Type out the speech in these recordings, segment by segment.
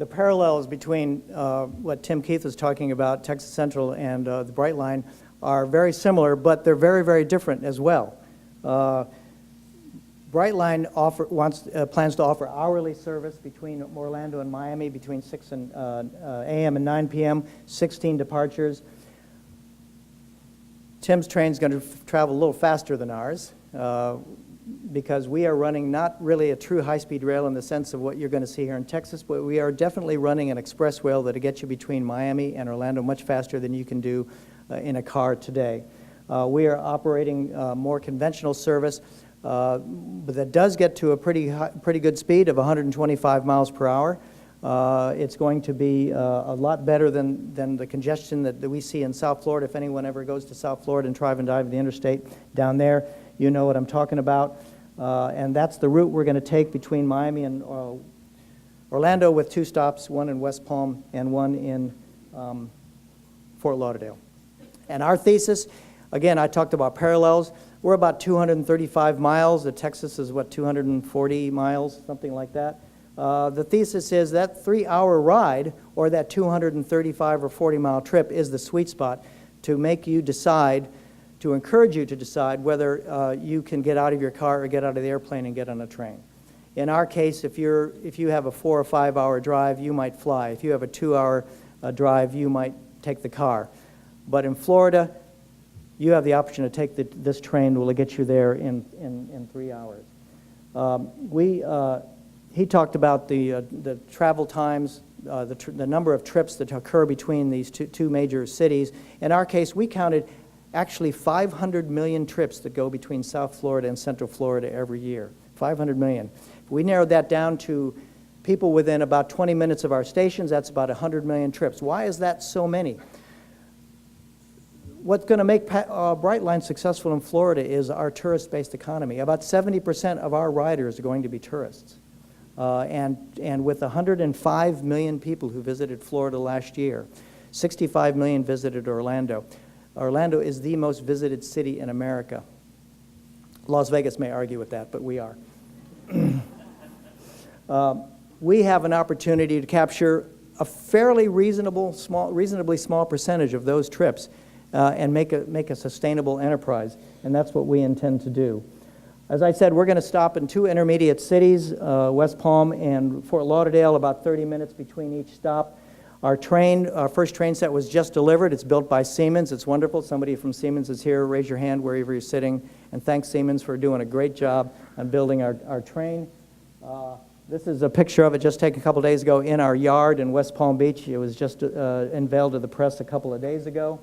the parallels between what Tim Keith was talking about, Texas Central and the Brightline, are very similar, but they're very, very different as well. Brightline plans to offer hourly service between Orlando and Miami between 6 a.m. and 9 p.m., 16 departures. Tim's train's going to travel a little faster than ours because we are running not really a true high-speed rail in the sense of what you're going to see here in Texas, but we are definitely running an express rail that'll get you between Miami and Orlando much faster than you can do in a car today. We are operating more conventional service, but that does get to a pretty good speed of 125 miles per hour. It's going to be a lot better than the congestion that we see in South Florida. If anyone ever goes to South Florida and try and dive the interstate down there, you know what I'm talking about. And that's the route we're going to take between Miami and Orlando, with 2 stops, one in West Palm and one in Fort Lauderdale. And our thesis, again, I talked about parallels. We're about 235 miles. The Texas is, what, 240 miles, something like that. The thesis is that 3-hour ride, or that 235 or 40-mile trip, is the sweet spot to make you decide, to encourage you to decide whether you can get out of your car or get out of the airplane and get on a train. In our case, if you have a 4 or 5 hour drive, you might fly. If you have a 2-hour drive, you might take the car. But in Florida, you have the option to take this train. Will get you there in 3 hours. He talked about the travel times, the number of trips that occur between these two major cities. In our case, we counted actually 500 million trips that go between South Florida and Central Florida every year. 500 million. If we narrowed that down to people within about 20 minutes of our stations, that's about 100 million trips. Why is that so many? What's going to make Brightline successful in Florida is our tourist-based economy. About 70% of our riders are going to be tourists. And with 105 million people who visited Florida last year, 65 million visited Orlando. Orlando is the most visited city in America. Las Vegas may argue with that, but we are. We have an opportunity to capture a fairly reasonably small percentage of those trips and make a sustainable enterprise, and that's what we intend to do. As I said, we're going to stop in 2 intermediate cities, West Palm and Fort Lauderdale, about 30 minutes between each stop. Our first train set was just delivered. It's built by Siemens. It's wonderful. Somebody from Siemens is here. Raise your hand wherever you're sitting, and thanks Siemens for doing a great job on building our train. This is a picture of it just taken a couple days ago in our yard in West Palm Beach. It was just unveiled to the press a couple of days ago.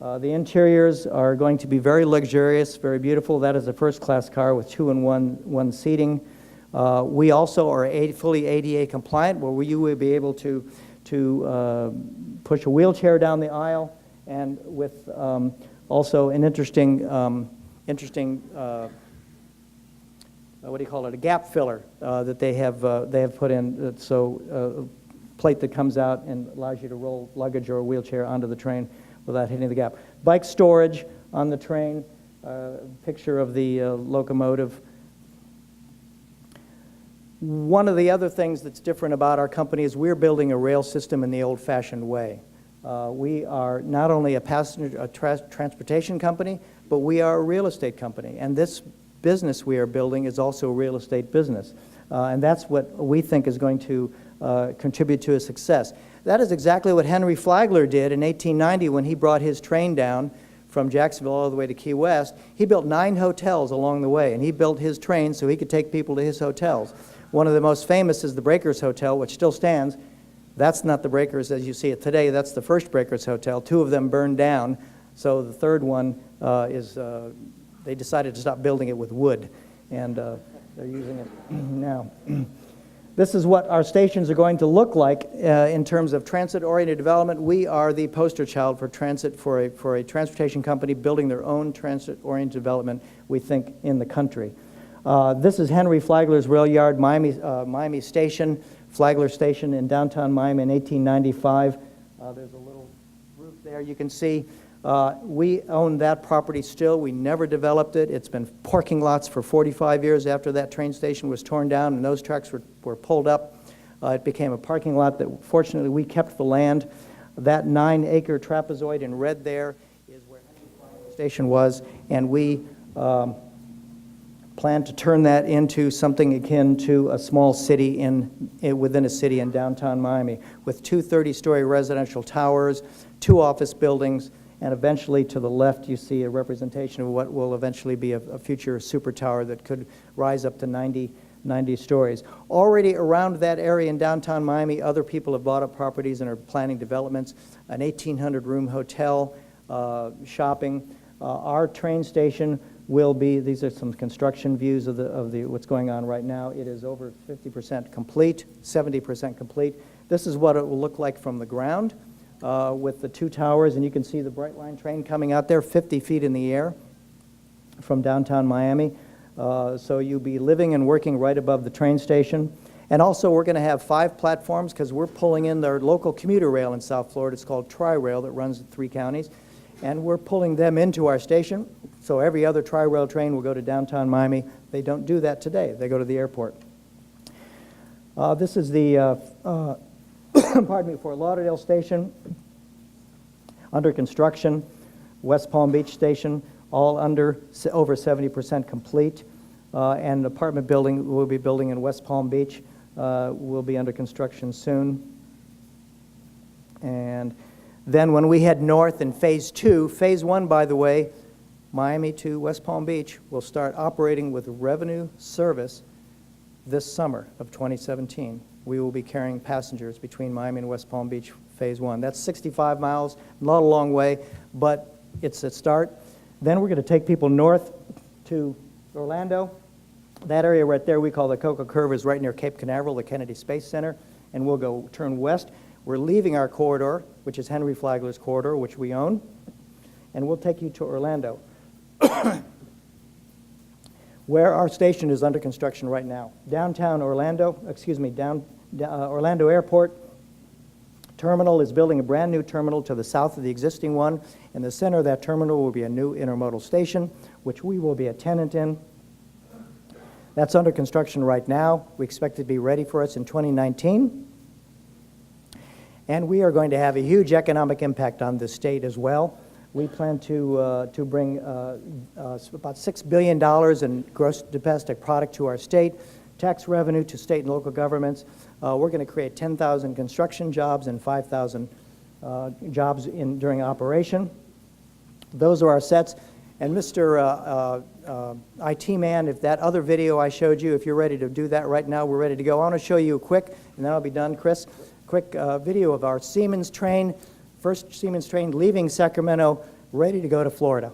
The interiors are going to be very luxurious, very beautiful. That is a first-class car with 2-in-1 seating. We also are fully ADA compliant, where you will be able to push a wheelchair down the aisle, and with also an interesting what do you call it? A gap filler that they have put in. So a plate that comes out and allows you to roll luggage or a wheelchair onto the train without hitting the gap. Bike storage on the train, picture of the locomotive. One of the other things that's different about our company is we're building a rail system in the old-fashioned way. We are not only a transportation company, but we are a real estate company. And this business we are building is also a real estate business. And that's what we think is going to contribute to a success. That is exactly what Henry Flagler did in 1890 when he brought his train down from Jacksonville all the way to Key West. He built 9 hotels along the way, and he built his train so he could take people to his hotels. One of the most famous is the Breakers Hotel, which still stands. That's not the Breakers as you see it today. That's the first Breakers Hotel. 2 of them burned down, so the third one they decided to stop building it with wood, and they're using it now. This is what our stations are going to look like in terms of transit-oriented development. We are the poster child for transit, for a transportation company building their own transit-oriented development, we think, in the country. This is Henry Flagler's rail yard, Miami Station, Flagler Station in downtown Miami in 1895. There's a little roof there you can see. We own that property still. We never developed it. It's been parking lots for 45 years after that train station was torn down and those tracks were pulled up. It became a parking lot that, fortunately, we kept the land. That 9-acre trapezoid in red there is where Henry Flagler Station was, and we plan to turn that into something akin to a small city within a city in downtown Miami, with 2 30-story residential towers, 2 office buildings, and eventually to the left you see a representation of what will eventually be a future super tower that could rise up to 90 stories. Already around that area in downtown Miami, other people have bought up properties and are planning developments, an 1,800-room hotel, shopping. Our train station will be, these are some construction views of what's going on right now. It is over 50% complete, 70% complete. This is what it will look like from the ground with the 2 towers, and you can see the Brightline train coming out there 50 feet in the air from downtown Miami. So you'll be living and working right above the train station. And also we're going to have 5 platforms because we're pulling in their local commuter rail in South Florida. It's called Tri-Rail that runs in 3 counties. And we're pulling them into our station. So every other Tri-Rail train will go to downtown Miami. They don't do that today. They go to the airport. This is the pardon me, Fort Lauderdale station, under construction. West Palm Beach station, all over 70% complete. And an apartment building we'll be building in West Palm Beach will be under construction soon. And then when we head north in Phase 2, Phase 1, by the way, Miami to West Palm Beach, will start operating with revenue service this summer of 2017. We will be carrying passengers between Miami and West Palm Beach, Phase 1. That's 65 miles, not a long way, but it's a start. Then we're going to take people north to Orlando. That area right there we call the Cocoa Curve is right near Cape Canaveral, the Kennedy Space Center, and we'll go turn west. We're leaving our corridor, which is Henry Flagler's corridor, which we own, and we'll take you to Orlando, where our station is under construction right now. Downtown Orlando, Orlando Airport Terminal is building a brand new terminal to the south of the existing one. In the center of that terminal will be a new intermodal station, which we will be a tenant in. That's under construction right now. We expect it to be ready for us in 2019. And we are going to have a huge economic impact on the state as well. We plan to bring about $6 billion in gross domestic product to our state, tax revenue to state and local governments. We're going to create 10,000 construction jobs and 5,000 jobs during operation. Those are our sets. And Mr. IT man, if that other video I showed you, if you're ready to do that right now, we're ready to go. I want to show you a quick, and then I'll be done, Chris, quick video of our Siemens train, first Siemens train leaving Sacramento, ready to go to Florida.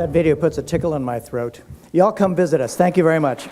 That video puts a tickle in my throat. Y'all come visit us. Thank you very much.